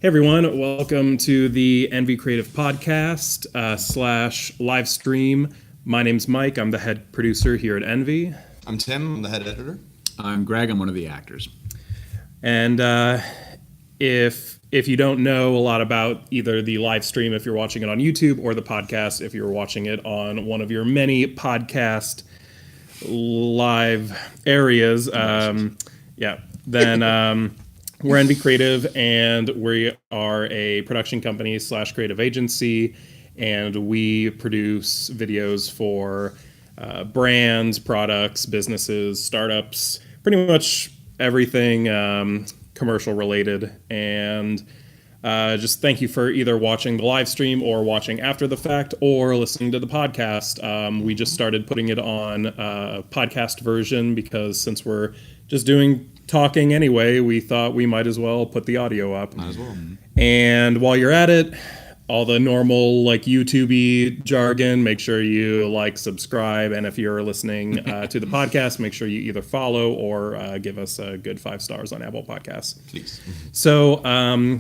Hey everyone, welcome to the Envy Creative Podcast / live stream. My name's Mike. I'm the head producer here at Envy. I'm Tim. I'm the head editor. I'm Greg. I'm one of the actors. And if you don't know a lot about either the live stream, if you're watching it on YouTube, or the podcast, if you're watching it on one of your many podcast live areas, then we're Envy Creative, and we are a production company / creative agency, and we produce videos for brands, products, businesses, startups, pretty much everything commercial related. And just thank you for either watching the live stream or watching after the fact or listening to the podcast. We just started putting it on a podcast version because since we're just doing talking anyway, we thought we might as well put the audio up. Might as well. And while you're at it, all the normal like YouTube-y jargon, make sure you like, subscribe, and if you're listening to the podcast, make sure you either follow or give us a good 5 stars on Apple Podcasts. Please. So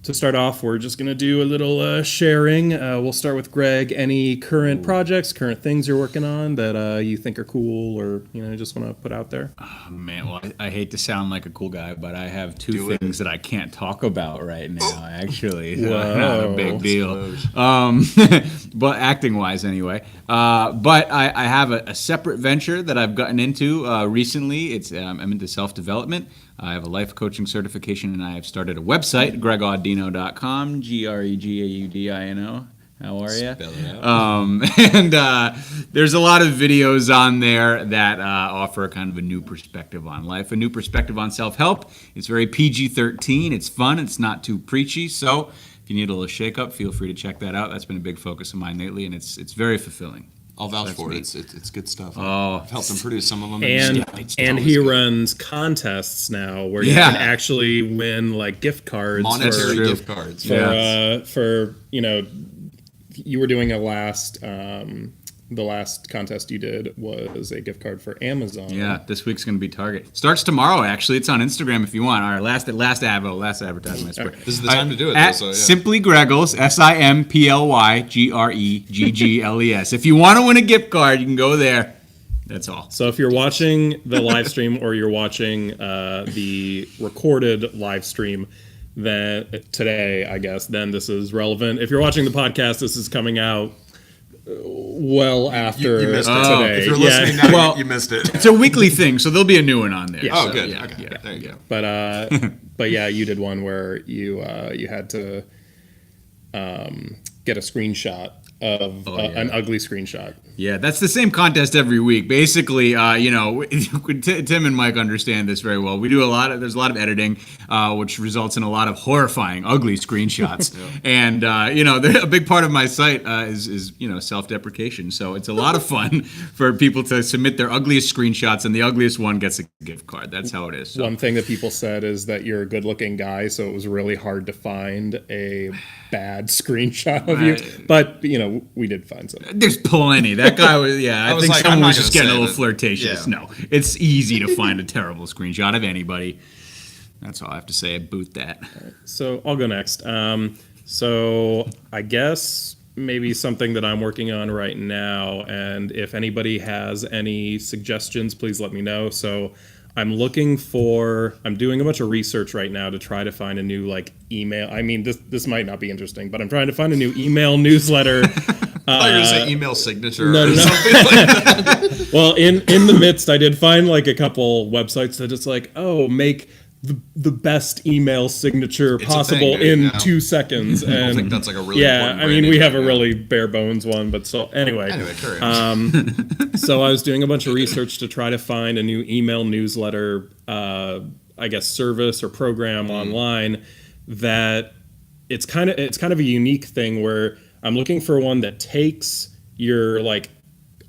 to start off, we're just going to do a little sharing. We'll start with Greg. Any current projects, current things you're working on that you think are cool or just want to put out there? Oh, man, well, I hate to sound like a cool guy, but I have two things that I can't talk about right now, actually. Not a big deal. But acting-wise, anyway. But I have a separate venture that I've gotten into recently. I'm into self-development. I have a life coaching certification, and I have started a website, gregaudino.com, GREGAUDINO. How are you? Spell it out. And there's a lot of videos on there that offer kind of a new perspective on life, a new perspective on self-help. It's very PG-13. It's fun. It's not too preachy. So if you need a little shake-up, feel free to check that out. That's been a big focus of mine lately, and it's very fulfilling. I'll vouch for it. It's good stuff. Oh, I've helped him produce some of them. And he runs contests now where you can actually win like gift cards, monetary gift cards. For you were doing the last contest you did was a gift card for Amazon. Yeah, this week's going to be Target. Starts tomorrow, actually. It's on Instagram if you want. All right, last advertisement. This is the time to do it. At though, so, Simply Greggles, SimplyGreggles. If you want to win a gift card, you can go there. That's all. So if you're watching the live stream or you're watching the recorded live stream, then today, I guess, then this is relevant. If you're watching the podcast, this is coming out well after you missed it. Today. If you're listening now, you missed it. It's a weekly thing, so there'll be a new one on there. Yeah. Oh, So, good. Yeah, Okay. yeah. There you go. But yeah, you did one where you had to get a screenshot of an ugly screenshot. Yeah, that's the same contest every week. Basically, Tim and Mike understand this very well. We do there's a lot of editing, which results in a lot of horrifying, ugly screenshots. And, a big part of my site is self-deprecation. So it's a lot of fun for people to submit their ugliest screenshots, and the ugliest one gets a gift card. That's how it is. So. One thing that people said is that you're a good-looking guy, so it was really hard to find a bad screenshot of you. But, we did find some. There's plenty. That guy was, I think like, someone I'm was not just gonna getting a say little that. flirtatious. Yeah. No, it's easy to find a terrible screenshot of anybody. That's all I have to say. Boot that. So I'll go next. So I guess maybe something that I'm working on right now, and if anybody has any suggestions, please let me know. So I'm doing a bunch of research right now to try to find a new email. I mean, this might not be interesting, but I'm trying to find a new email newsletter. I thought you were going to say email signature No. something like that. Well, in the midst, I did find a couple websites that it's make the best email signature possible in 2 seconds. And I think that's a really important I mean, we branding have thing, a really bare bones one, but anyway, correct. So I was doing a bunch of research to try to find a new email newsletter, service or program online that it's kind of a unique thing where I'm looking for one that takes your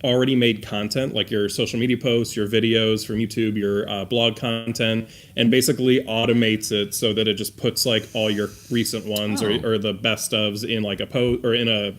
already made content, like your social media posts, your videos from YouTube, your blog content, and basically automates it so that it just puts all your recent ones or the best ofs in a post or in a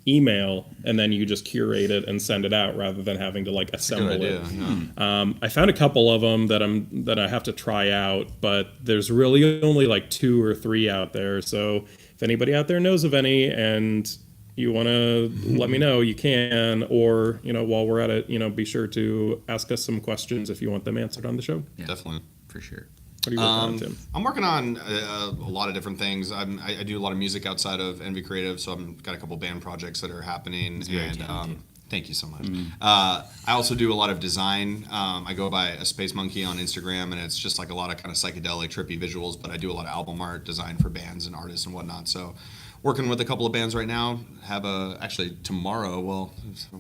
email, and then you just curate it and send it out rather than having to like assemble Good it. idea. Yeah. I found a couple of them that I have to try out, but there's really only like 2 or 3 out there. So if anybody out there knows of any and you want to let me know, you can. Or, while we're at it, be sure to ask us some questions if you want them answered on the show. Yeah, Definitely. for sure. What are you working on, Tim? I'm working on a lot of different things. I do a lot of music outside of Envy Creative, so I've got a couple band projects that are happening. Thank you so much. I also do a lot of design. I go by a Space Monkey on Instagram, and it's just like a lot of kind of psychedelic, trippy visuals, but I do a lot of album art design for bands and artists and whatnot. So working with a couple of bands right now. Actually tomorrow, well,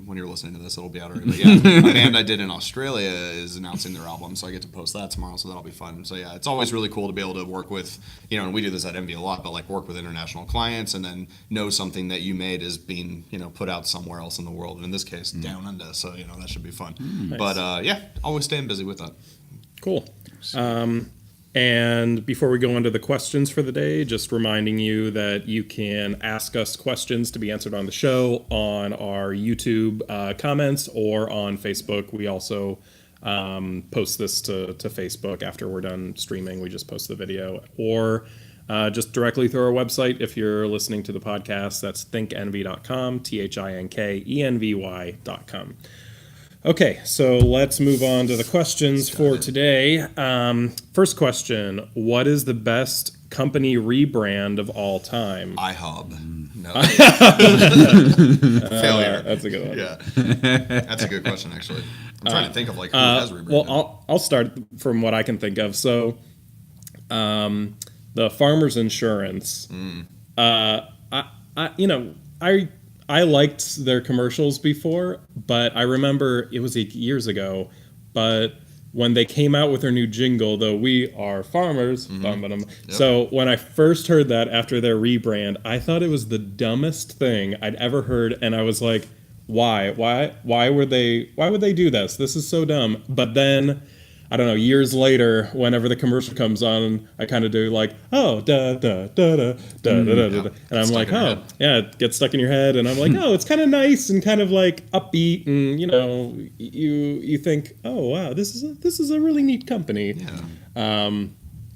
when you're listening to this, it'll be out already. But yeah, a band I did in Australia is announcing their album, so I get to post that tomorrow, so that'll be fun. So yeah, it's always really cool to be able to work with, and we do this at Envy a lot, but like work with international clients and then know something that you made is being, put out somewhere else in the world, and in this case, down under. So, that should be fun. Nice. But yeah, always staying busy with that. Cool. And before we go into the questions for the day, just reminding you that you can ask us questions to be answered on the show on our YouTube comments or on Facebook. We also post this to Facebook after we're done streaming. We just post the video. Or just directly through our website if you're listening to the podcast. That's thinkenvy.com, thinkenvy.com. Okay, so let's move on to the questions for today. First question, what is the best company rebrand of all time? iHub. No. Failure. That's a good one. Yeah. That's a good question, actually. I'm trying to think of who has rebranded. Well, I'll start from what I can think of. So, the Farmers Insurance, I liked their commercials before, but I remember it was years ago, but when they came out with their new jingle, though we are farmers, Yep. So when I first heard that after their rebrand, I thought it was the dumbest thing I'd ever heard, and I was like, why would they do this? This is so dumb. But then, I don't know, years later, whenever the commercial comes on, I kind of do like, oh, da, da, da, da, da, da, da, da. And I'm like, oh, yeah, it gets stuck in your head. And I'm like, oh, it's kind of nice and kind of like upbeat. And, you think, oh, wow, this is a really neat company. Yeah.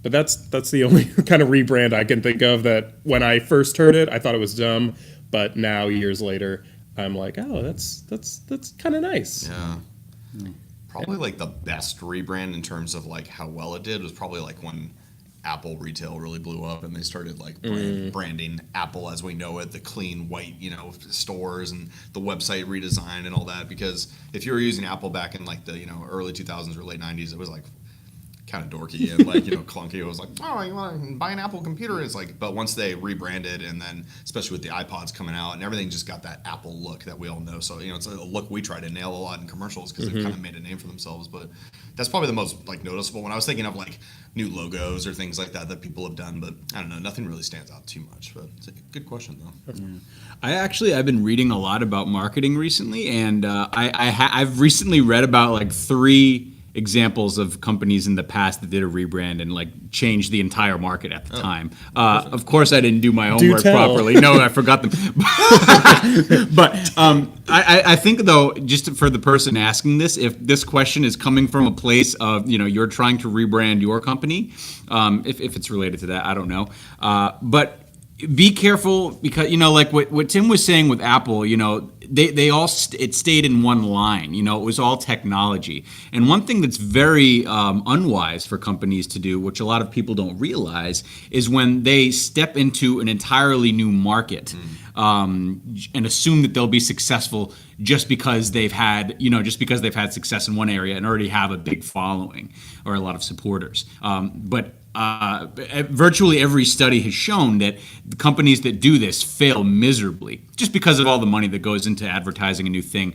But that's the only kind of rebrand I can think of that when I first heard it, I thought it was dumb. But now, years later, I'm like, oh, that's kind of nice. Yeah. Probably like the best rebrand in terms of like how well it did was probably like when Apple retail really blew up and they started like branding Apple as we know it, the clean white, stores and the website redesign and all that. Because if you were using Apple back in like the, early 2000s or late 90s, it was like kind of dorky and like, clunky. It was like, oh, you want to buy an Apple computer? It's like, but once they rebranded and then especially with the iPods coming out and everything just got that Apple look that we all know. So, it's a look we try to nail a lot in commercials because they've kind of made a name for themselves. But that's probably the most like noticeable when I was thinking of like new logos or things like that people have done. But I don't know, nothing really stands out too much. But it's a good question though. I've been reading a lot about marketing recently, and I've recently read about like 3 examples of companies in the past that did a rebrand and like changed the entire market at the time. Of course, I didn't do my homework properly. No, I forgot them. But I think though, just for the person asking this, if this question is coming from a place of you're trying to rebrand your company, if it's related to that, I don't know. But be careful because like what Tim was saying with Apple, they all it stayed in one line. It was all technology. And one thing that's very unwise for companies to do, which a lot of people don't realize, is when they step into an entirely new market and assume that they'll be successful just because they've had success in one area and already have a big following or a lot of supporters. But virtually every study has shown that the companies that do this fail miserably just because of all the money that goes into advertising a new thing.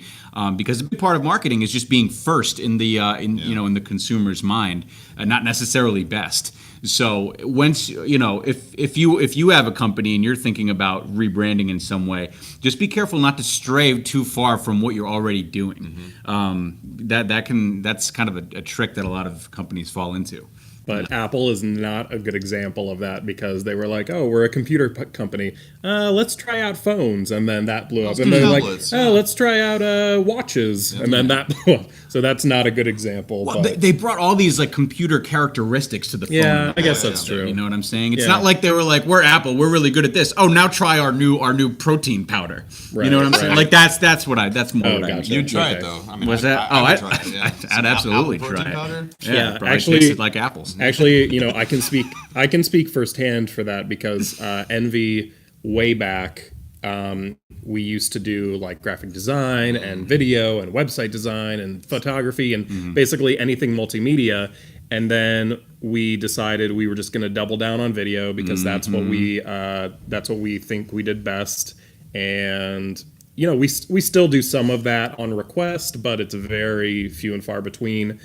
Because a big part of marketing is just being first in the in the consumer's mind, not necessarily best. So once if you have a company and you're thinking about rebranding in some way, just be careful not to stray too far from what you're already doing. That's kind of a trick that a lot of companies fall into. But Apple is not a good example of that because they were like, oh, we're a computer company. Let's try out phones. And then that blew up. And they're like, oh, let's try out watches. And then that blew up. So that's not a good example. Well, but they brought all these like computer characteristics to the phone. Yeah, I guess that's true. You know what I'm saying? It's not like they were like, we're Apple, we're really good at this. Oh, now try our new protein powder. Right, you know what I'm saying? Like that's more what gotcha. I mean. You try it though. I mean, Was that? I would try it, yeah. I'd absolutely Apple protein try it. powder? Yeah, probably actually, tastes like apples. Actually, you know, I can speak firsthand for that because Envy way back, we used to do like graphic design and video and website design and photography and basically anything multimedia. And then we decided we were just going to double down on video because that's what we think we did best. And you know, we still do some of that on request, but it's very few and far between.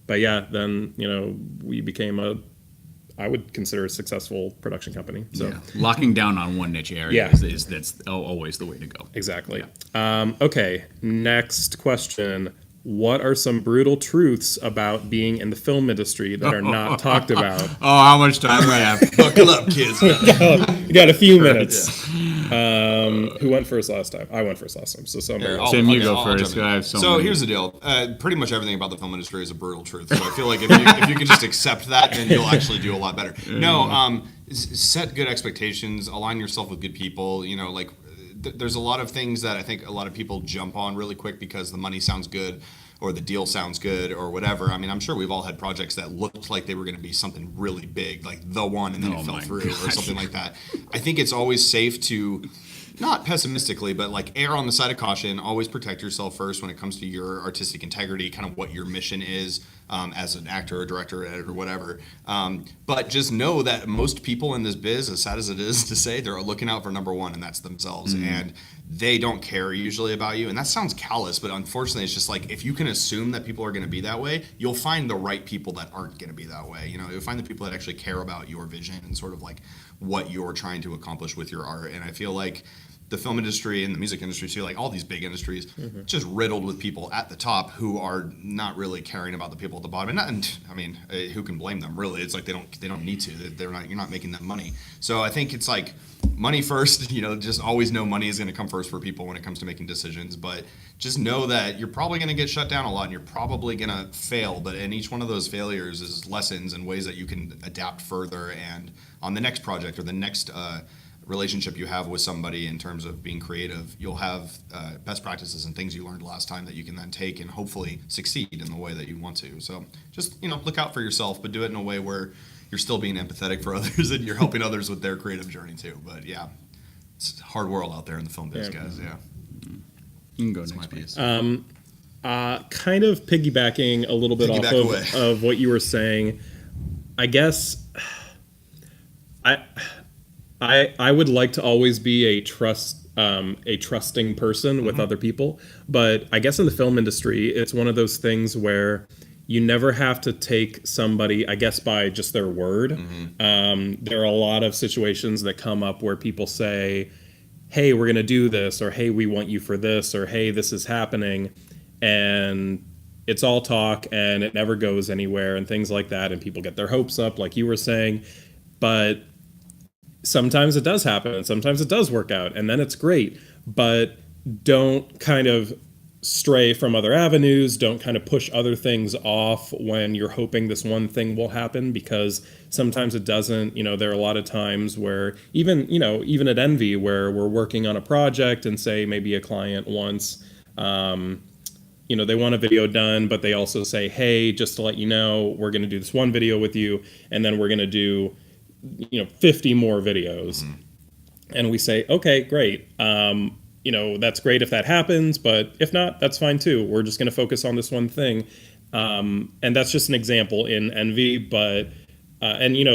But yeah, then, you know, we became I would consider a successful production company. So locking down on one niche area is that's always the way to go. Exactly. Yeah. Okay, next question. What are some brutal truths about being in the film industry that are not talked about? Oh, how much time we have? Buckle up, kids. You got a few minutes. Who went first last time? I went first last time. So somebody else. Tim, you go first. I have so here's the deal. Pretty much everything about the film industry is a brutal truth. So I feel like if you can just accept that, then you'll actually do a lot better. No, set good expectations. Align yourself with good people. You know, like there's a lot of things that I think a lot of people jump on really quick because the money sounds good or the deal sounds good or whatever. I mean, I'm sure we've all had projects that looked like they were going to be something really big, like the one, and then it fell through or something like that. I think it's always safe to, not pessimistically, but like err on the side of caution. Always protect yourself first when it comes to your artistic integrity, kind of what your mission is as an actor or director or editor or whatever. But just know that most people in this biz, as sad as it is to say, they're looking out for number one, and that's themselves. And they don't care usually about you. And that sounds callous, but unfortunately, it's just like if you can assume that people are going to be that way, you'll find the right people that aren't going to be that way. You know, you'll find the people that actually care about your vision and sort of like what you're trying to accomplish with your art. And I feel like the film industry and the music industry too, like all these big industries, just riddled with people at the top who are not really caring about the people at the bottom. And I mean, who can blame them? Really, it's like they don't need to. You're not making them money. So I think it's like money first. You know, just always know money is going to come first for people when it comes to making decisions. But just know that you're probably going to get shut down a lot, and you're probably going to fail. But in each one of those failures is lessons and ways that you can adapt further. And on the next project or the next relationship you have with somebody in terms of being creative, you'll have best practices and things you learned last time that you can then take and hopefully succeed in the way that you want to. So just, you know, look out for yourself, but do it in a way where you're still being empathetic for others and you're helping others with their creative journey too. But yeah, it's a hard world out there in the film biz, guys. Yeah. You can go next, piece. Kind of piggybacking a little bit off of what you were saying, I guess I would like to always be a trusting person with other people, but I guess in the film industry, it's one of those things where you never have to take somebody, I guess, by just their word. There are a lot of situations that come up where people say, hey, we're going to do this, or hey, we want you for this, or hey, this is happening, and it's all talk and it never goes anywhere and things like that, and people get their hopes up, like you were saying, but sometimes it does happen and sometimes it does work out and then it's great, but don't kind of stray from other avenues. Don't kind of push other things off when you're hoping this one thing will happen, because sometimes it doesn't. You know, there are a lot of times where even at Envy, where we're working on a project and say maybe a client wants, they want a video done, but they also say, hey, just to let you know, we're going to do this one video with you, and then we're going to do 50 more videos. And we say, okay, great. That's great if that happens, but if not, that's fine too. We're just going to focus on this one thing. And that's just an example in Envy, but,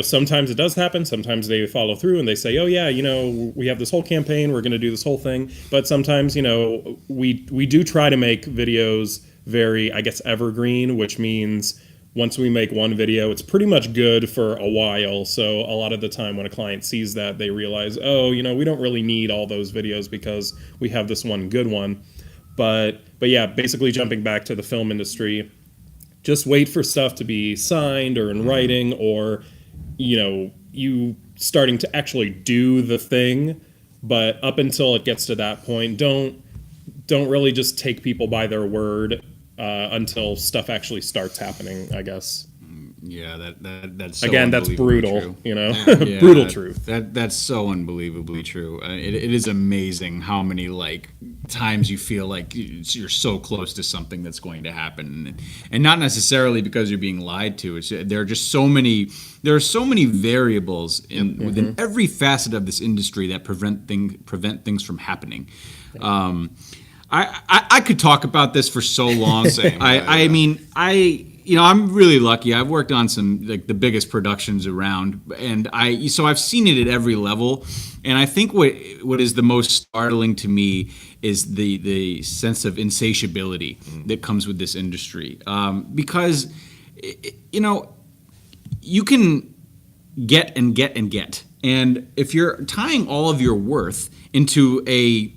sometimes it does happen. Sometimes they follow through and they say, oh yeah, we have this whole campaign, we're going to do this whole thing. But sometimes, we do try to make videos very, I guess, evergreen, which means once we make one video, it's pretty much good for a while. So a lot of the time when a client sees that, they realize, oh, we don't really need all those videos because we have this one good one. But yeah, basically jumping back to the film industry, just wait for stuff to be signed or in writing, or you starting to actually do the thing. But up until it gets to that point, don't really just take people by their word until stuff actually starts happening, I guess. Yeah, that's so again, that's brutal, true. Yeah, brutal truth. That's so unbelievably true. It is amazing how many times you feel like you're so close to something that's going to happen, and not necessarily because you're being lied to. There are so many variables within every facet of this industry that prevent things from happening. I could talk about this for so long. I'm really lucky. I've worked on some the biggest productions around, and so I've seen it at every level. And I think what is the most startling to me is the sense of insatiability that comes with this industry, because you can get and get and get, and if you're tying all of your worth into a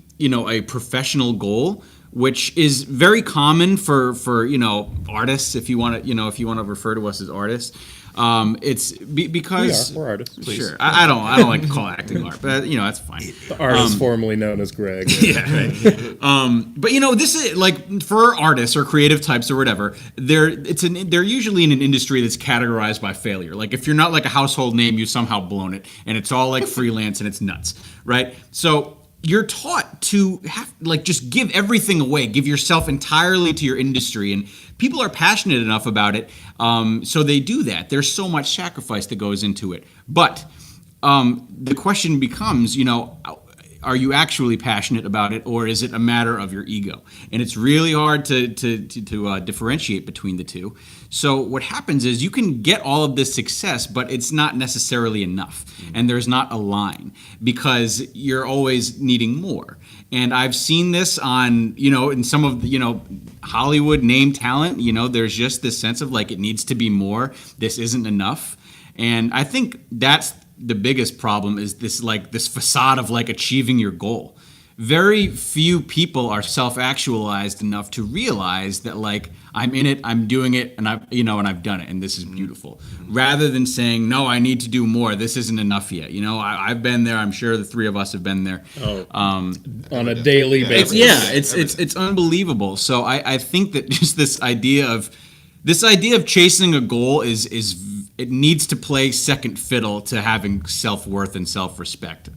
professional goal, which is very common for artists, if you want to refer to us as artists. It's because we're artists. Please. Sure. I don't like to call acting art, but that's fine. The artist formerly known as Greg. Yeah, right. But this is for artists or creative types or whatever. They're usually in an industry that's categorized by failure. Like if you're not a household name, you've somehow blown it, and it's all freelance and it's nuts, right? So you're taught to have just give everything away, give yourself entirely to your industry, and people are passionate enough about it, so they do that. There's so much sacrifice that goes into it, but the question becomes, are you actually passionate about it, or is it a matter of your ego? And it's really hard to differentiate between the two. So what happens is you can get all of this success, but it's not necessarily enough. And there's not a line, because you're always needing more. And I've seen this on, in some of the, Hollywood name talent, there's just this sense of it needs to be more. This isn't enough. And I think that's the biggest problem, is this this facade of achieving your goal. Very few people are self-actualized enough to realize that I'm in it, I'm doing it, and I've done it, and this is beautiful. Rather than saying, no, I need to do more. This isn't enough yet. I've been there. I'm sure the three of us have been there. On a daily basis. It's unbelievable. So I think that just this idea of chasing a goal is it needs to play second fiddle to having self-worth and self-respect,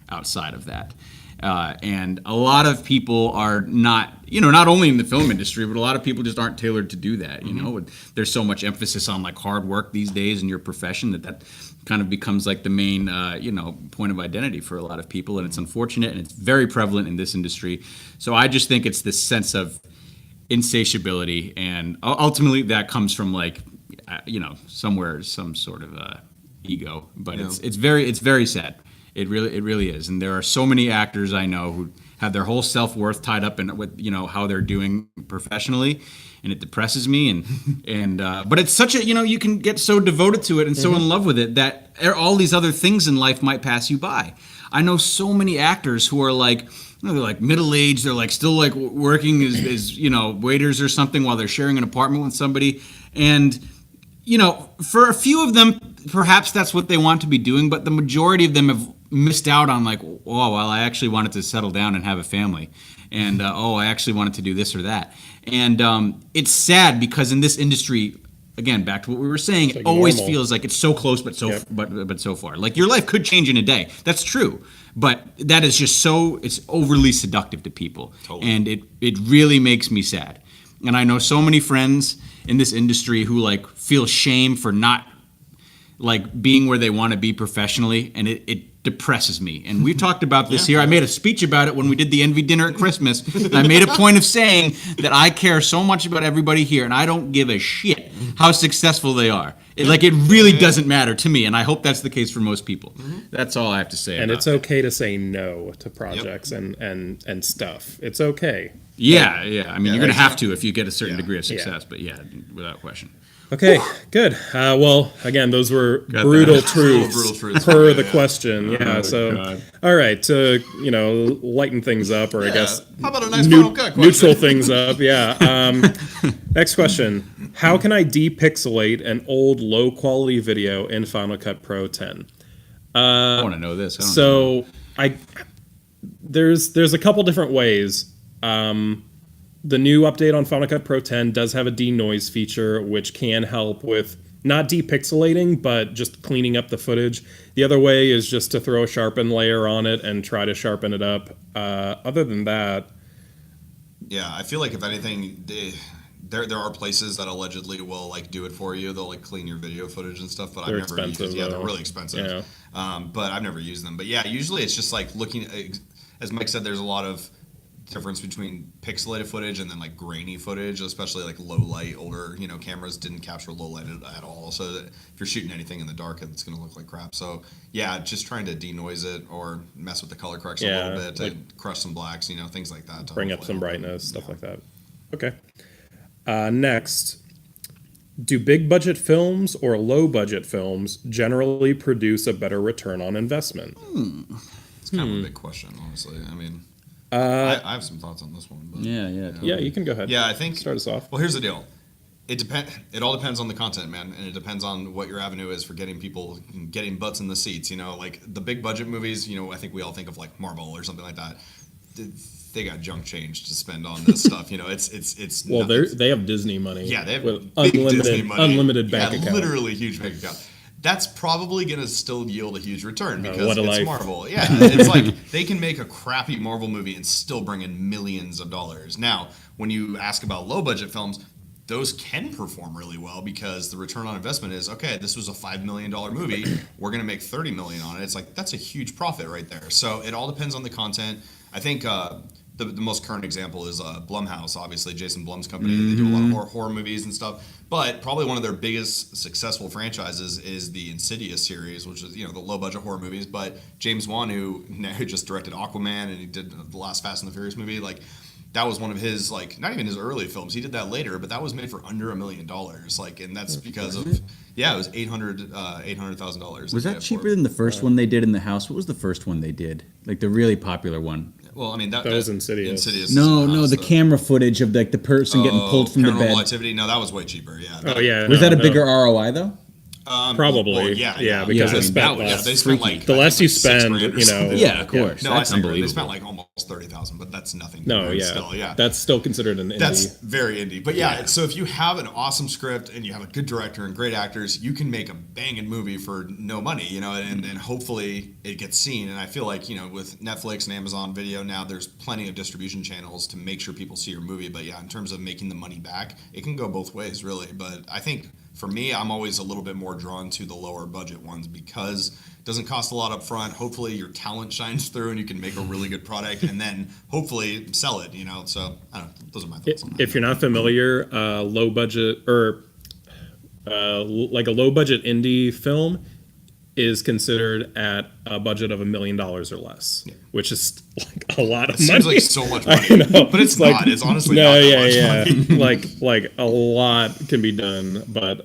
outside of that. And a lot of people are not, not only in the film industry, but a lot of people just aren't tailored to do that. There's so much emphasis on hard work these days in your profession that kind of becomes the main, point of identity for a lot of people. And it's unfortunate, and it's very prevalent in this industry. So I just think it's this sense of insatiability, and ultimately that comes from somewhere, some sort of ego. But it's very sad. It really is. And there are so many actors I know who have their whole self-worth tied up in with how they're doing professionally, and it depresses me. And but it's such a you can get so devoted to it and so in love with it that all these other things in life might pass you by. I know so many actors who are they're middle-aged, they're still working as waiters or something while they're sharing an apartment with somebody, and for a few of them perhaps that's what they want to be doing, but the majority of them have missed out on I actually wanted to settle down and have a family, and I actually wanted to do this or that. And it's sad, because in this industry, again, back to what we were saying, it always feels like it's so close but so far. Your life could change in a day. That's true. But that is just it's overly seductive to people. Totally. And it really makes me sad. And I know so many friends in this industry who feel shame for not being where they want to be professionally, and it depresses me. And we've talked about this here. I made a speech about it when we did the Envy dinner at Christmas. I made a point of saying that I care so much about everybody here, and I don't give a shit how successful they are. It really doesn't matter to me, and I hope that's the case for most people. That's all I have to say. And it's okay to say no to projects and stuff. It's okay. Yeah. I mean, you're going to have to if you get a certain degree of success, but without question. Okay, good. Well, again, those were Got brutal that. truths Brutal truths, per yeah, the yeah. question. Yeah. Oh, So, God. all right, to lighten things up, or I Yeah. guess How about a nice final cut question? neutral things up. Yeah. Next question: how can I depixelate an old, low-quality video in Final Cut Pro 10? I want to know this. I don't know. So, there's a couple different ways. The new update on Final Cut Pro 10 does have a denoise feature, which can help with not depixelating, but just cleaning up the footage. The other way is just to throw a sharpen layer on it and try to sharpen it up. Other than that, Yeah, I feel like if anything, there are places that allegedly will like do it for you. They'll like clean your video footage and stuff, but They're I've never expensive, used. Yeah, they're though. really expensive. Yeah. But I've never used them. But yeah, usually it's just like looking. As Mike said, there's a lot of difference between pixelated footage and then like grainy footage, especially like low light. Older cameras didn't capture low light at all, so that if you're shooting anything in the dark, it's going to look like crap. So yeah, just trying to denoise it or mess with the color correction a little bit to crush some blacks, things like that. Bring up some brightness, stuff like that. Okay. Next, do big budget films or low budget films generally produce a better return on investment? It's kind of a big question, honestly. I mean, I have some thoughts on this one. But, Yeah. Yeah, you can go ahead. Yeah, I think Start us off. Well, here's the deal. It all depends on the content, man, and it depends on what your avenue is for getting butts in the seats. Like the big budget movies. I think we all think of like Marvel or something like that. They got junk change to spend on this stuff. It's Well, nothing. they have Disney money. Yeah, they have with big Disney money. unlimited bank account. Literally huge bank account. That's probably going to still yield a huge return because what a it's life. Marvel. Yeah, it's like they can make a crappy Marvel movie and still bring in millions of dollars. Now, when you ask about low budget films, those can perform really well because the return on investment is, okay, this was a $5 million movie. We're going to make $30 million on it. It's like, that's a huge profit right there. So it all depends on the content. I think the most current example is Blumhouse, obviously, Jason Blum's company. They do a lot of horror movies and stuff. But probably one of their biggest successful franchises is the Insidious series, which is, the low-budget horror movies. But James Wan, who just directed Aquaman and he did the last Fast and the Furious movie, like, that was one of his, like, not even his early films. He did that later, but that was made for under $1 million. Like, and that's because of, it was $800,000. Was that cheaper than the first one they did in the house? What was the first one they did? Like the really popular one? Well, I mean, that was Insidious. No, the camera footage of like the person getting pulled from the Paranormal bed. Activity. No, that was way cheaper. Yeah. Oh yeah. Was that a bigger ROI though? Probably. Well, Because I they mean, spent that was they spent like the less you $6 spend, grand or something. Yeah, of course. No, That's I think unbelievable. they spent like almost 30,000, but that's nothing. No, yeah. Still, yeah. That's still considered an indie. That's very indie. But yeah, so if you have an awesome script and you have a good director and great actors, you can make a banging movie for no money, and hopefully it gets seen. And I feel like, with Netflix and Amazon Video now, there's plenty of distribution channels to make sure people see your movie. But yeah, in terms of making the money back, it can go both ways, really. But I think for me, I'm always a little bit more drawn to the lower budget ones because it doesn't cost a lot up front. Hopefully your talent shines through and you can make a really good product and then hopefully sell it, So I don't know. Those are my thoughts on that. If you're not familiar, low budget or like a low budget indie film is considered at a budget of $1 million or less, which is like a lot of money. Seems like so much money, but it's like, not. It's honestly not that much money. like a lot can be done, but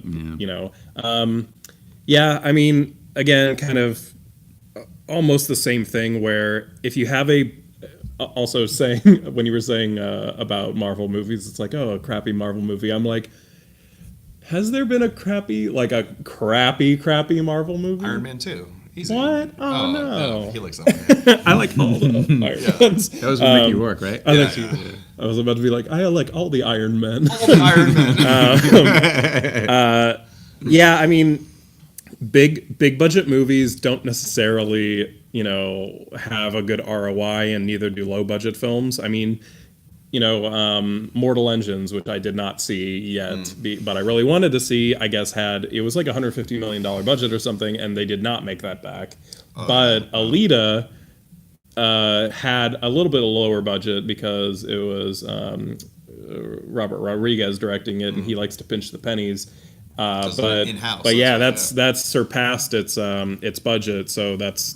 I mean, again, kind of almost the same thing where if you have also saying when you were saying about Marvel movies, it's like, oh, a crappy Marvel movie. I'm like, has there been a crappy Marvel movie? Iron Man 2. Easy. What? Oh, no. He likes that one. I like all the Iron Mans. That was with Mickey Rourke, right? I was about to be like, I like all the Iron Men. All the Iron Man. Yeah, I mean, big budget movies don't necessarily, have a good ROI, and neither do low budget films. I mean, Mortal Engines, which I did not see yet, but I really wanted to see, I guess it was like $150 million budget or something, and they did not make that back. But Alita had a little bit of lower budget because it was Robert Rodriguez directing it, and he likes to pinch the pennies. But yeah, that's surpassed its budget, so that's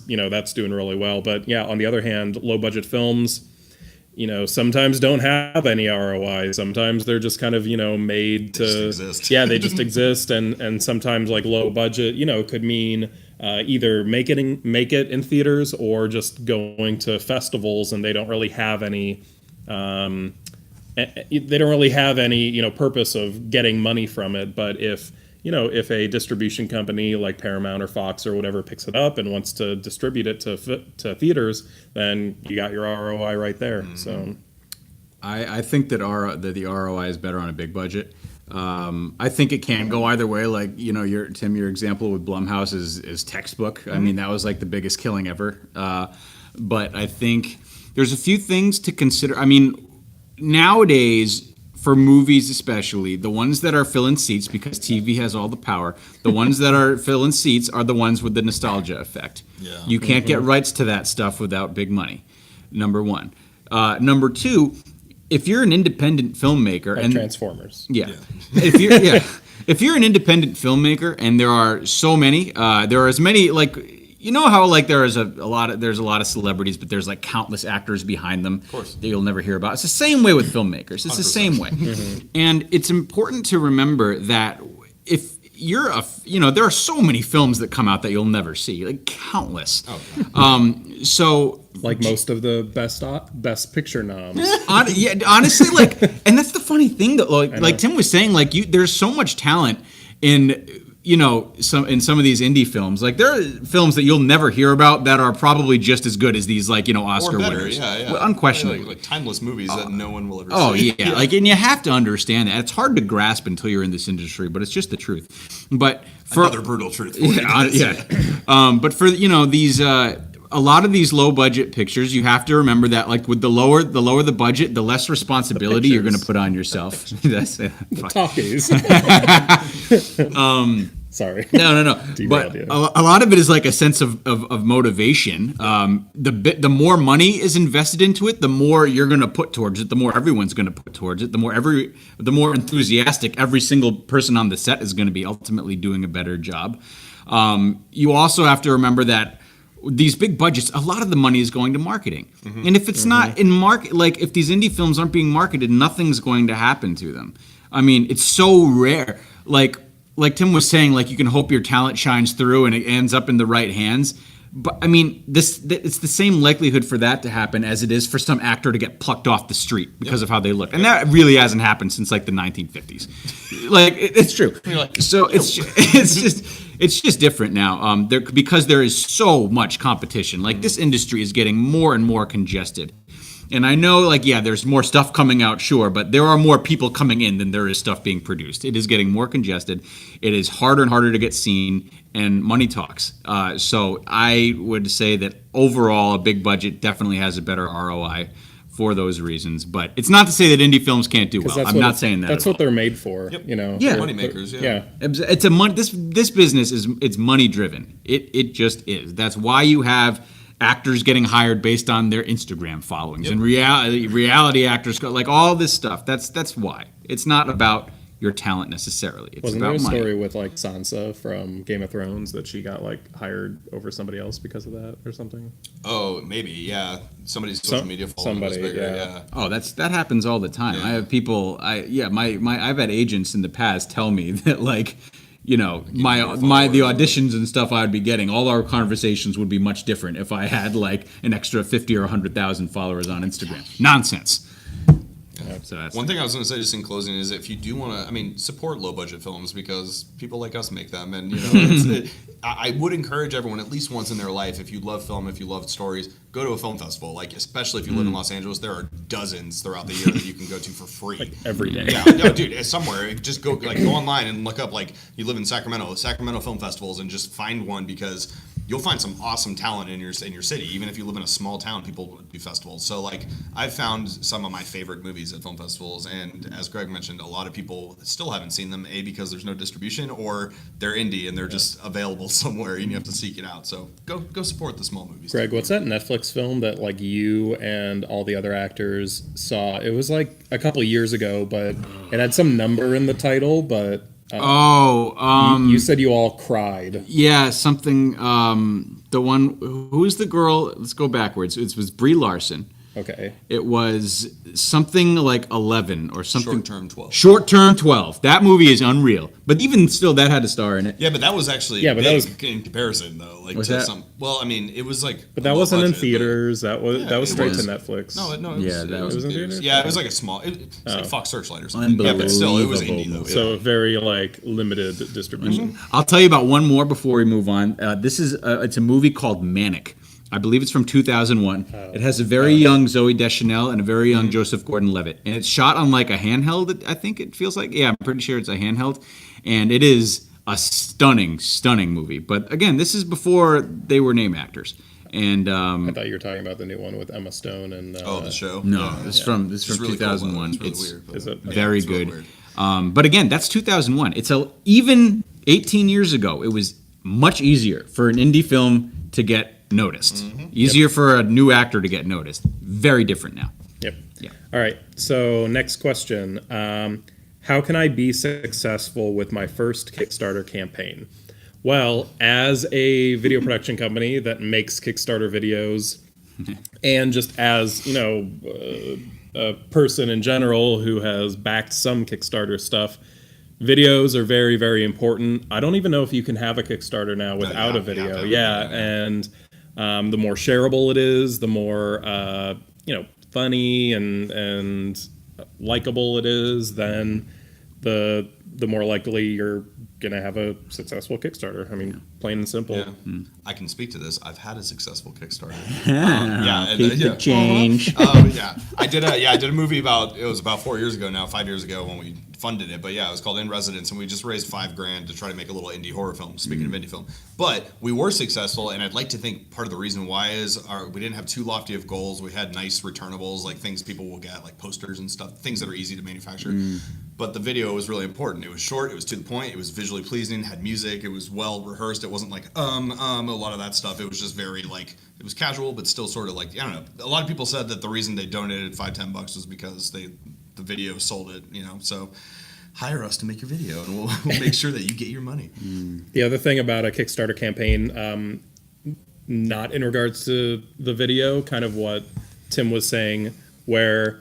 doing really well. But yeah, on the other hand, low budget films, sometimes don't have any ROI. Sometimes they're just kind of, made to exist. Yeah, they just exist. And sometimes like low budget, could mean either make it in theaters or just going to festivals, and they don't really have any purpose of getting money from it. But if a distribution company like Paramount or Fox or whatever picks it up and wants to distribute it to theaters, then you got your ROI right there. Mm-hmm. So, I think that the ROI is better on a big budget. I think it can go either way. Like your example with Blumhouse is textbook. Mm-hmm. I mean, that was like the biggest killing ever. But I think there's a few things to consider. I mean, nowadays, for movies especially, the ones that are filling seats, because TV has all the power, the ones that are filling seats are the ones with the nostalgia effect. Yeah. You can't get rights to that stuff without big money, number one. Number two, if you're an independent filmmaker... Like Transformers. Yeah. If you're an independent filmmaker, and there are so many, there are as many, like... You know how like there's a lot of celebrities, but there's like countless actors behind them that you'll never hear about. It's the same way with filmmakers. It's 100%. The same way. Mm-hmm. And it's important to remember that if you're there are so many films that come out that you'll never see, like countless. Okay. So like most of the best picture noms. Honestly, like, and that's the funny thing that like Tim was saying, like there's so much talent in some of these indie films. Like there are films that you'll never hear about that are probably just as good as these Oscar winners. Yeah. Well, unquestionably. Like timeless movies that no one will ever see. Yeah. Like, and you have to understand that. It's hard to grasp until you're in this industry, but it's just the truth. But for another brutal truth. But for these a lot of these low budget pictures, you have to remember that like with the lower the budget, the less responsibility you're going to put on yourself. That's the talkies. Sorry. No. But a lot of it is like a sense of motivation. The more money is invested into it, the more you're going to put towards it. The more everyone's going to put towards it. The more enthusiastic every single person on the set is going to be ultimately doing a better job. You also have to remember that these big budgets, a lot of the money is going to marketing. Mm-hmm. And if it's not in market, like if these indie films aren't being marketed, nothing's going to happen to them. I mean, it's so rare. Like Tim was saying, like you can hope your talent shines through and it ends up in the right hands. But I mean, it's the same likelihood for that to happen as it is for some actor to get plucked off the street because of how they look. And that really hasn't happened since like the 1950s. Like it's true. So it's just different now. Because there is so much competition. Like this industry is getting more and more congested. And I know, like, there's more stuff coming out, sure, but there are more people coming in than there is stuff being produced. It is getting more congested. It is harder and harder to get seen, and money talks. So I would say that overall, a big budget definitely has a better ROI for those reasons. But it's not to say that indie films can't do well. I'm not saying that. That's what they're made for. Yep. Yeah, money makers. Yeah. It's this business it's money driven. It just is. That's why you have actors getting hired based on their Instagram followings and reality actors, like all this stuff. That's why. It's not about your talent necessarily. It's Wasn't about there a money. story with like Sansa from Game of Thrones that she got like hired over somebody else because of that or something? Oh, maybe, yeah. Somebody's social media following was bigger, yeah. Oh, that happens all the time. Yeah. I have people. I've had agents in the past tell me that like. The auditions and stuff I'd be getting, all our conversations would be much different if I had like an extra 50 or 100,000 followers on Instagram. Nonsense. Yeah. So that's one thing I was going to say just in closing is if you do want to, support low budget films because people like us make them, and I would encourage everyone at least once in their life, if you love film, if you love stories, go to a film festival. Like especially if you live in Los Angeles, there are dozens throughout the year that you can go to for free. Like every day. Yeah, no, dude, somewhere just go online and look up like you live in Sacramento film festivals and just find one because you'll find some awesome talent in your city. Even if you live in a small town, people do festivals. So like I've found some of my favorite movies at film festivals, and as Greg mentioned, a lot of people still haven't seen them, because there's no distribution, or they're indie and they're just available somewhere and you have to seek it out. So go support the small movies. Greg, what's that Netflix film that like you and all the other actors saw? It was like a couple of years ago, but it had some number in the title, but you said you all cried. Yeah, something. The one. Who's the girl? Let's go backwards. It was Brie Larson. Okay. It was something like 11 or something. Short-term 12. Short-term 12. That movie is unreal. But even still, that had a star in it. Yeah, but that was actually but big that was in comparison, though. Like Was to that- some. Well, I mean, it was like. But that low wasn't in budget, theaters. That was it straight was. to Netflix. No, it Yeah, was, that it was was in in theaters. theaters? Yeah, it was like a small. It's like Fox Searchlight or something. Yeah, but still, it was indie though. So very like limited distribution. I'll tell you about one more before we move on. This is it's a movie called Manic. I believe it's from 2001. It has a very young Zoe Deschanel and a very young Joseph Gordon-Levitt, and it's shot on like a handheld. I think it feels like. Yeah, I'm pretty sure it's a handheld, and it is a stunning, stunning movie. But again, this is before they were name actors. And I thought you were talking about the new one with Emma Stone and. The show. no, Yeah. this is from It's really cool, 2001. though. It's really It's weird. But Is it? very it's really good. weird. But again, that's 2001. It's even 18 years ago. It was much easier for an indie film to get noticed. Easier for a new actor to get noticed. Very different now. Yep. Yeah. All right. So next question: how can I be successful with my first Kickstarter campaign? Well, as a video production company that makes Kickstarter videos, and just as a person in general who has backed some Kickstarter stuff, videos are very, very important. I don't even know if you can have a Kickstarter now without a video. And the more shareable it is, the more funny and likable it is, then the more likely you're gonna have a successful Kickstarter. I mean, plain and simple. Yeah. I can speak to this. I've had a successful Kickstarter. Keep the change. I did a movie about 4 years ago now, 5 years ago when we funded it. But yeah, it was called In Residence, and we just raised $5,000 to try to make a little indie horror film. Speaking of indie film, but we were successful, and I'd like to think part of the reason why is we didn't have too lofty of goals. We had nice returnables, like things people will get, like posters and stuff, things that are easy to manufacture. But the video was really important. It was short, it was to the point, it was visually pleasing, had music, it was well rehearsed. It wasn't like a lot of that stuff. It was just very like it was casual, but still sort of like I don't know. A lot of people said that the reason they donated $5-10 was because the video sold it. So hire us to make your video, and we'll make sure that you get your money. The other thing about a Kickstarter campaign, not in regards to the video, kind of what Tim was saying, where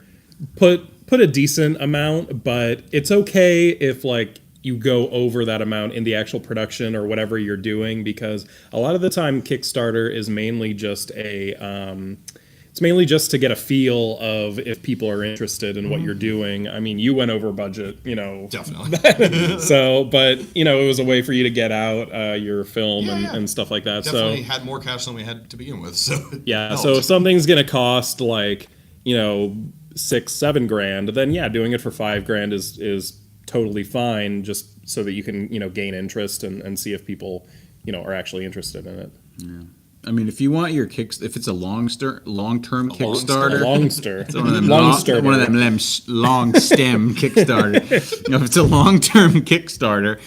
put a decent amount, but it's okay if like you go over that amount in the actual production or whatever you're doing, because a lot of the time Kickstarter is mainly just it's mainly just to get a feel of if people are interested in what you're doing. I mean, you went over budget, Definitely. so, but it was a way for you to get out your film and stuff like that. Definitely So had more cash than we had to begin with. So yeah, so if something's gonna cost like $6-7 grand, then doing it for $5,000 is totally fine, just so that you can gain interest and see if people are actually interested in it. Yeah. I mean, if you want your if it's a long-term Kickstarter, one of them long stem Kickstarter. If it's a long-term Kickstarter,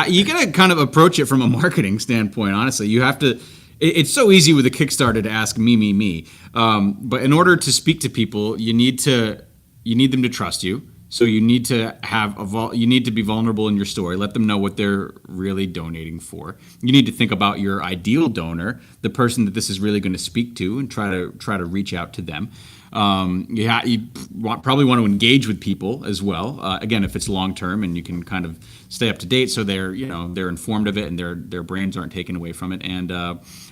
you gotta kind of approach it from a marketing standpoint. Honestly, you have to. It's so easy with a Kickstarter to ask me. But in order to speak to people, you need them to trust you. So you need to you need to be vulnerable in your story. Let them know what they're really donating for. You need to think about your ideal donor, the person that this is really going to speak to, and try to reach out to them. You probably want to engage with people as well. Again, if it's long term, and you can kind of stay up to date, so they're informed of it and their brains aren't taken away from it. And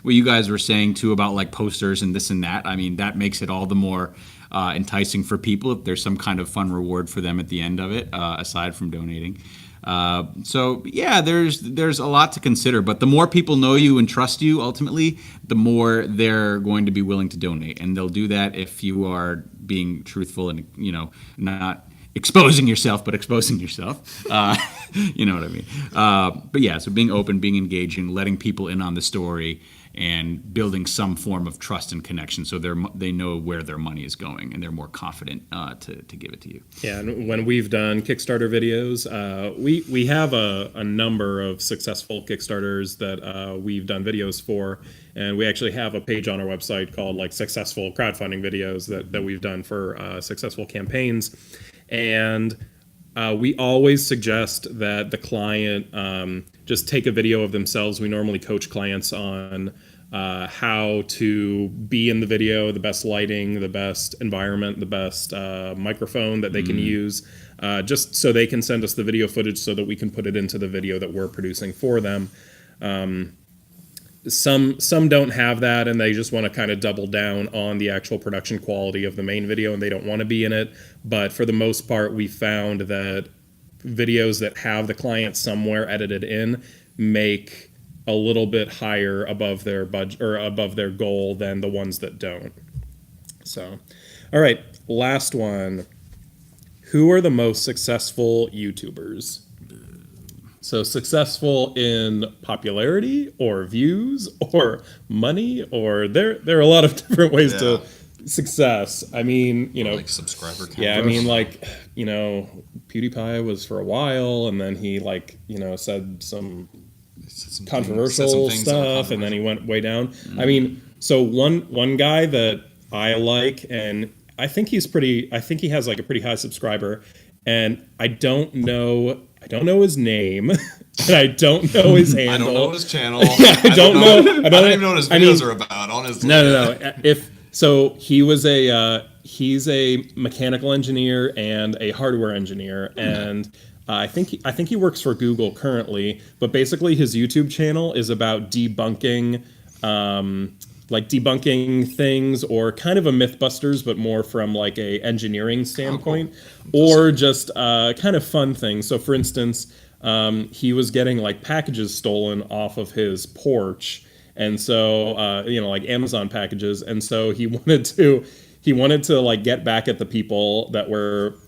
what you guys were saying too about like posters and this and that, I mean, that makes it all the more enticing for people if there's some kind of fun reward for them at the end of it, aside from donating. So yeah, there's a lot to consider, but the more people know you and trust you, ultimately, the more they're going to be willing to donate, and they'll do that if you are being truthful and not exposing yourself, but exposing yourself. You know what I mean? But yeah, so being open, being engaging, letting people in on the story, and building some form of trust and connection, so they know where their money is going, and they're more confident to give it to you. Yeah, and when we've done Kickstarter videos, we have a number of successful Kickstarters that we've done videos for, and we actually have a page on our website called like successful crowdfunding videos that we've done for successful campaigns, and we always suggest that the client just take a video of themselves. We normally coach clients on how to be in the video, the best lighting, the best environment, the best microphone that they can use, just so they can send us the video footage so that we can put it into the video that we're producing for them. Some don't have that, and they just want to kind of double down on the actual production quality of the main video, and they don't want to be in it. But for the most part, we found that videos that have the client somewhere edited in make a little bit higher above their budget or above their goal than the ones that don't. So, all right, last one. Who are the most successful YouTubers? So successful in popularity or views or money, or there are a lot of different ways to success. I mean, like subscriber count. Yeah, I mean, like, PewDiePie was for a while, and then he said some controversial stuff, and then he went way down. I mean, so one guy that I like, and I think he has like a pretty high subscriber, and I don't know his name, and I don't know his handle. I don't know his channel. I don't know. I don't even know what his videos are about, honestly. No. He's a mechanical engineer and a hardware engineer, and I think he works for Google currently. But basically, his YouTube channel is about debunking things, or kind of a Mythbusters, but more from like a engineering standpoint, or just kind of fun things. So, for instance, he was getting like packages stolen off of his porch, and so like Amazon packages, and so he wanted to like get back at the people that were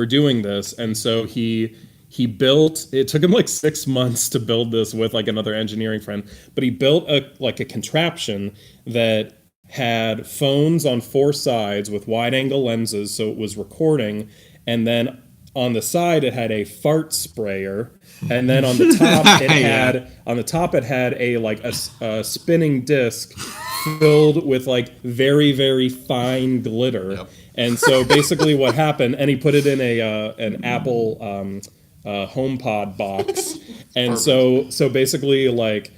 doing this, and so he built, it took him like 6 months to build this with like another engineering friend, but he built a contraption that had phones on 4 sides with wide angle lenses, so it was recording, and then on the side it had a fart sprayer, and then on the top it had a spinning disc filled with like very, very fine glitter. Yep. And so basically what happened, and he put it in an Apple HomePod box, and so basically like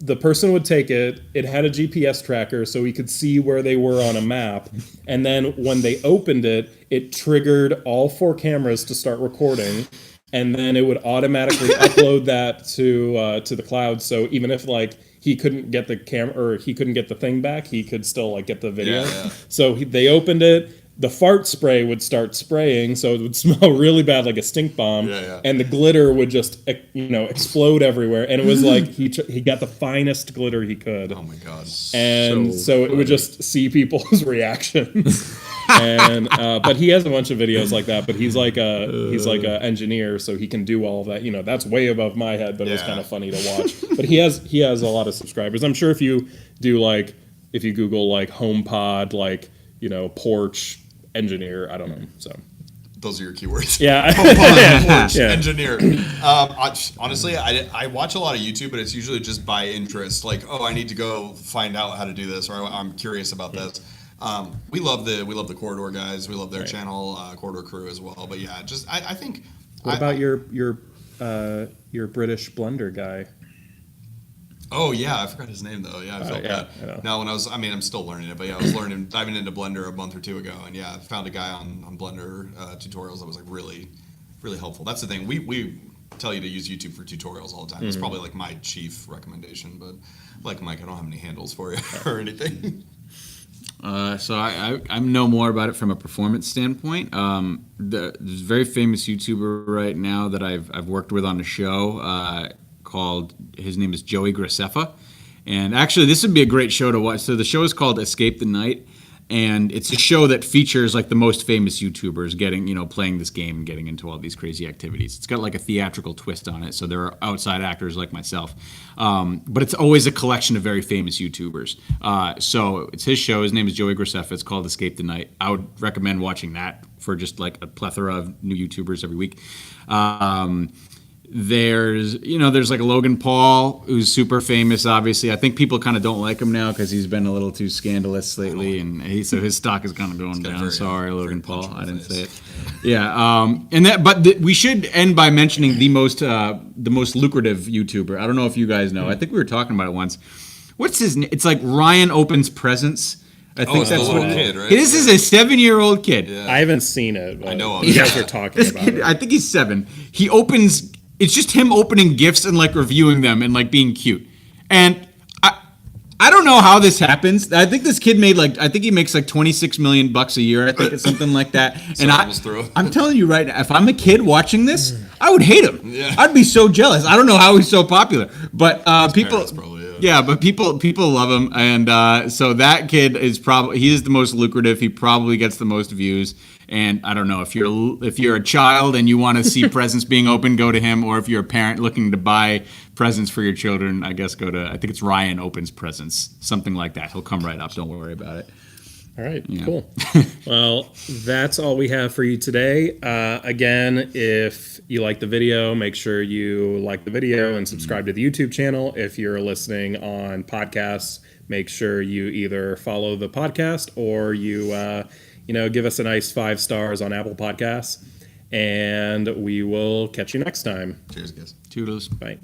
the person would take it, it had a GPS tracker so he could see where they were on a map, and then when they opened it, it triggered all 4 cameras to start recording, and then it would automatically upload that to the cloud, so even if like he couldn't get the camera, or he couldn't get the thing back, he could still like get the video. So they opened it, the fart spray would start spraying, so it would smell really bad, like a stink bomb, and the glitter would just explode everywhere, and it was like he got the finest glitter he could. Oh my god! And so it would just see people's reactions. And but he has a bunch of videos like that, but he's like a engineer, so he can do all of that. That's way above my head, but it was kind of funny to watch. But he has a lot of subscribers. I'm sure if you Google like HomePod, like porch engineer, I don't know. So those are your keywords. Yeah. Porch engineer. Honestly, I watch a lot of YouTube, but it's usually just by interest. Like, I need to go find out how to do this, or I'm curious about this. We love the Corridor guys. We love their channel, Corridor Crew as well. But yeah, just I think. What about your British Blender guy? Oh yeah, I forgot his name though. Yeah, I felt bad. No, I'm still learning it, but yeah, I was diving into Blender a month or 2 ago, and yeah, I found a guy on Blender tutorials that was like really, really helpful. That's the thing. We tell you to use YouTube for tutorials all the time. It's probably like my chief recommendation, but like Mike, I don't have any handles for you or anything. So I know more about it from a performance standpoint. There's a very famous YouTuber right now that I've worked with on the show. His name is Joey Graceffa, and actually this would be a great show to watch. So the show is called Escape the Night, and it's a show that features like the most famous YouTubers playing this game and getting into all these crazy activities. It's got like a theatrical twist on it, so there are outside actors like myself, but it's always a collection of very famous YouTubers. So it's his show. His name is Joey Graceffa. It's called Escape the Night. I would recommend watching that for just like a plethora of new YouTubers every week. There's like Logan Paul, who's super famous, obviously. I think people kind of don't like him now because he's been a little too scandalous lately, and so his stock is kind of going down. Sorry, Logan Paul, I didn't say it. Yeah, we should end by mentioning the most lucrative YouTuber. I don't know if you guys know. I think we were talking about it once. what's his name? It's like Ryan Opens Presents. I think it's the that's what little it is. kid, right? This is a 7-year-old kid. Yeah. I haven't seen it. But I know him. you guys were talking This about kid, it. I think he's 7. He opens. It's just him opening gifts and like reviewing them and like being cute. And I don't know how this happens. I think this kid made I think he makes like $26 million a year. I think it's something like that. And I'm telling you right now, if I'm a kid watching this, I would hate him. Yeah. I'd be so jealous. I don't know how he's so popular, but people. Probably, Yeah, but people love him, and so that kid is he is the most lucrative. He probably gets the most views. And I don't know if you're a child and you want to see presents being opened, go to him. Or if you're a parent looking to buy presents for your children, I guess go to, I think it's Ryan Opens Presents, something like that. He'll come right up. Don't worry about it. All right, cool. Well, that's all we have for you today. Again, if you like the video, make sure you like the video and subscribe to the YouTube channel. If you're listening on podcasts, make sure you either follow the podcast or you give us a nice 5 stars on Apple Podcasts. And we will catch you next time. Cheers, guys. Toodles. Bye.